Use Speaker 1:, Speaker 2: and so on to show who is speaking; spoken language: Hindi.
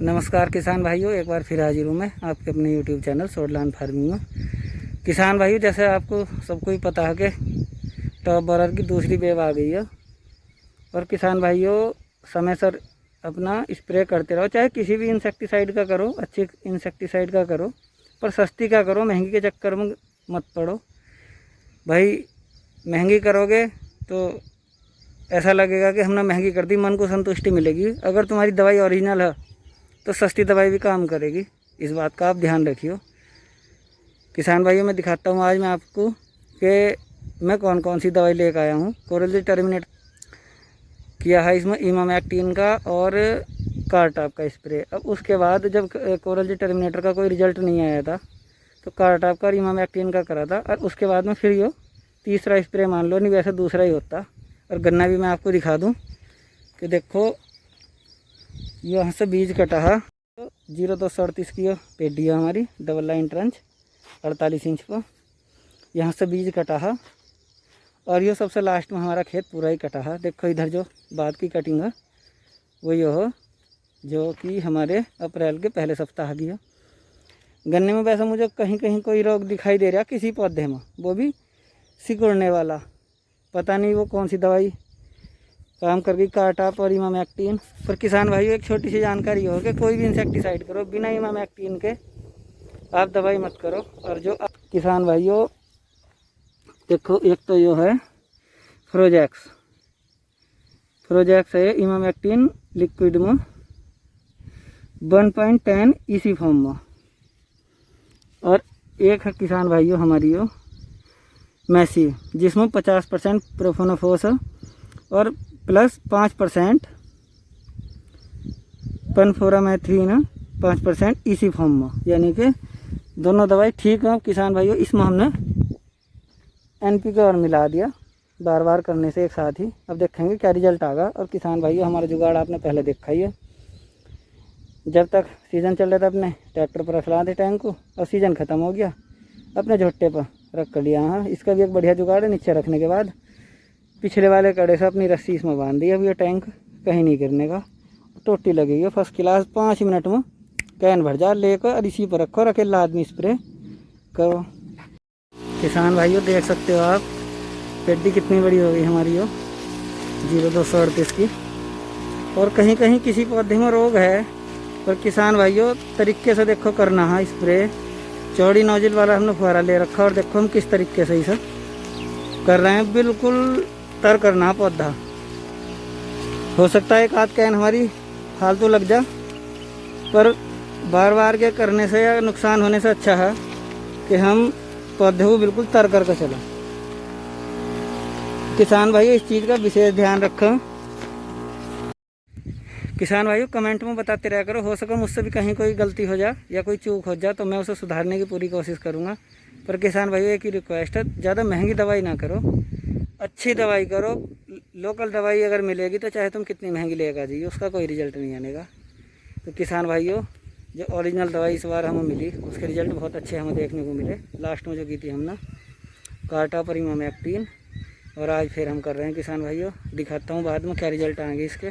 Speaker 1: नमस्कार किसान भाइयों, एक बार फिर हाजिर हूँ मैं आपके अपने यूट्यूब चैनल सोडलान फार्मिंग में। किसान भाइयों, जैसे आपको सबको ही पता है कि टॉप बॉरर की दूसरी वेव आ गई है। और किसान भाइयों, समय सर अपना स्प्रे करते रहो, चाहे किसी भी इंसेक्टिसाइड का करो, अच्छी इंसेक्टिसाइड का करो, पर सस्ती का करो, महंगी के चक्कर में मत पड़ो भाई। महंगी करोगे तो ऐसा लगेगा कि हमने महंगी कर दी, मन को संतुष्टि मिलेगी। अगर तुम्हारी दवाई ओरिजिनल है तो सस्ती दवाई भी काम करेगी, इस बात का आप ध्यान रखियो। किसान भाइयों, मैं दिखाता हूँ आज मैं आपको कि मैं कौन कौन सी दवाई लेकर आया हूँ। कोरल टर्मिनेट किया है इसमें इमामेक्टिन का और कारटाप का स्प्रे। अब उसके बाद जब कोरल टर्मिनेटर का कोई रिजल्ट नहीं आया था तो कारटाप का और इमामेक्टिन का करा था, और उसके बाद में फिर यो तीसरा स्प्रे मान लो, नहीं वैसे दूसरा ही होता। और गन्ना भी मैं आपको दिखा दूँ कि देखो, यहाँ से बीज कटा है तो 0-238 की पेडी है हमारी, डबल लाइन ट्रंच 48 इंच पर। यहाँ से बीज कटा है और ये सबसे लास्ट में हमारा खेत पूरा ही कटा है। देखो इधर जो बाद की कटिंग है वो ये हो, जो कि हमारे अप्रैल के पहले सप्ताह की है। गन्ने में वैसे मुझे कहीं कहीं कोई रोग दिखाई दे रहा किसी पौधे में, वो भी सिकुड़ने वाला, पता नहीं वो कौन सी दवाई काम कर गई, कारटाप और इमामेक्टिन। पर किसान भाइयों, एक छोटी सी जानकारी हो कि कोई भी इंसेक्टिसाइड करो बिना इमामेक्टिन के आप दवाई मत करो। और जो किसान भाइयों देखो, एक तो यो है फ्रोजैक्स है इमामेक्टिन लिक्विड में 1.10 इसी फॉर्म में। और एक है किसान भाइयों हमारी यो मैसी, जिसमें 50% प्रोफेनोफोस है और प्लस 5% पनफोरामेथ्रिन है, 5% इसी फॉर्म में। यानी कि दोनों दवाई ठीक है किसान भाइयों। इसमें हमने NPK और मिला दिया बार बार करने से एक साथ ही। अब देखेंगे क्या रिजल्ट आएगा। और किसान भाइयों, हमारा जुगाड़ आपने पहले देखा ही है। जब तक सीज़न चल रहा था अपने ट्रैक्टर पर रखला दे टैंक को, और सीज़न ख़त्म हो गया अपने झोट्टे पर रख कर लिया। हाँ, इसका भी एक बढ़िया जुगाड़ है। नीचे रखने के बाद पिछले वाले कड़े से अपनी रस्सी इसमें बांध दी। अब ये टैंक कहीं नहीं गिरने का, टोटी लगेगी फर्स्ट क्लास। 5 मिनट में कैन भर जा लेकर और इसी पर रखो, अकेला आदमी स्प्रे करो। किसान भाइयों देख सकते हो आप, पेड्डी कितनी बड़ी हो गई हमारी हो 0-238 की। और कहीं कहीं किसी पौधे में रोग है, पर किसान भाइयों तरीके से देखो करना है स्प्रे। चौड़ी नोजल वाला हमने फुहारा ले रखा, और देखो हम किस तरीके से इसे कर रहे हैं। बिल्कुल तर करना पौधा। हो सकता है एक आध कैन हमारी फालतू लग जा, पर बार बार के करने से या नुकसान होने से अच्छा है कि हम पौधे को बिल्कुल तर करके चलें। किसान भाइयों, इस चीज़ का विशेष ध्यान रखें। किसान भाइयों कमेंट में बताते रहा करो, हो सके मुझसे भी कहीं कोई गलती हो जाए या कोई चूक हो जाए तो मैं उसे सुधारने की पूरी कोशिश करूँगा। पर किसान भाइयों एक ही रिक्वेस्ट है, ज़्यादा महंगी दवाई ना करो, अच्छी दवाई करो। लोकल दवाई अगर मिलेगी तो चाहे तुम कितनी महंगी लेकर जाइए, उसका कोई रिजल्ट नहीं आनेगा। तो किसान भाइयों, जो ओरिजिनल दवाई इस बार हमें मिली उसके रिजल्ट बहुत अच्छे हमें देखने को मिले। लास्ट में जो की थी हमने कारटाप और इमामेक्टिन, और आज फिर हम कर रहे हैं किसान भाइयों। दिखाता हूँ बाद में क्या रिजल्ट आएंगे इसके।